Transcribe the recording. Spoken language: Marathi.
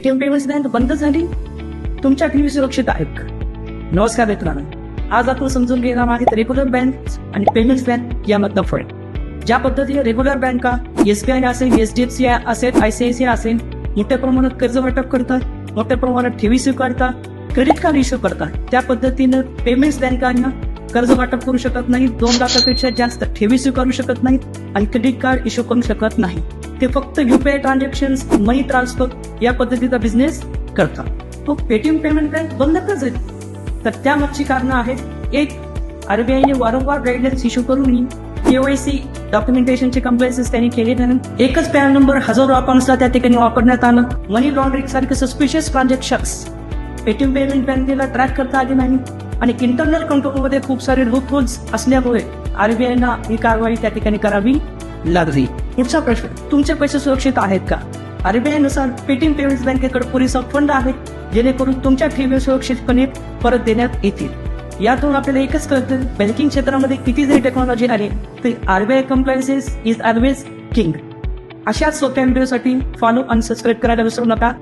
पेटीएम पेमेंट्स बँक बंद झाली, तुमच्या ठेवी सुरक्षित आहेत का? नमस्कार मित्रांनो, आज आपण समजून घेणार आहेत रेग्युलर बँक आणि पेमेंट्स बँक यामधला फरक. ज्या पद्धतीने रेग्युलर बँका SBI असेल, HDFC असेल, ICICI असेल मोठ्या प्रमाणात कर्ज वाटप करतात, मोठ्या प्रमाणात ठेवी स्वीकारतात, क्रेडिट कार्ड इश्यू करतात, त्या पद्धतीनं पेमेंट्स बँकांना कर्ज वाटप करू शकत नाहीत, 2 लाखापेक्षा जास्त ठेवी स्वीकारू शकत नाहीत आणि क्रेडिट कार्ड इश्यू करू शकत नाही. ते फक्त UPI ट्रान्झॅक्शन, मनी ट्रान्सफर या पद्धतीचा बिझनेस करतात. तो पेटीएम पेमेंट बँक बंद का झाली? तर त्यामागची कारणं आहेत. एक, RBIने वारंवार गाईडलाईन्स इश्यू करून KYC डॉक्युमेंटेशनचे कंप्लायन्सेस त्यांनी केले नाही. एकच पॅन नंबर हजारो अकाउंट्सला त्या ठिकाणी वापरण्यात आलं. मनी लॉन्ड्रिंग सारखे सस्पिशियस ट्रान्झॅक्शन्स पेटीएम पेमेंट बँकेला ट्रॅक करता आले नाही आणि इंटरनल कंट्रोलमध्ये खूप सारे लूप होल्स असल्यामुळे RBIना ही कारवाई त्या ठिकाणी करावी लागली. पुढचा प्रश्न, तुमचे पैसे सुरक्षित आहेत का? RBI नुसार पेटीएम पेमेंट्स बँकेकडे पुरेसा फंड आहे जेणेकरून तुमच्या ठेवी सुरक्षितपणे परत देण्यात येतील. यातून आपल्याला एकच कळतं, बँकिंग क्षेत्रामध्ये किती जरी टेक्नॉलॉजी आली तरी RBI कंप्लायन्सेस इज ऑलवेज किंग. अशाच सोप्या व्हिडिओसाठी फॉलो आणि सबस्क्राईब करायला विसरू नका.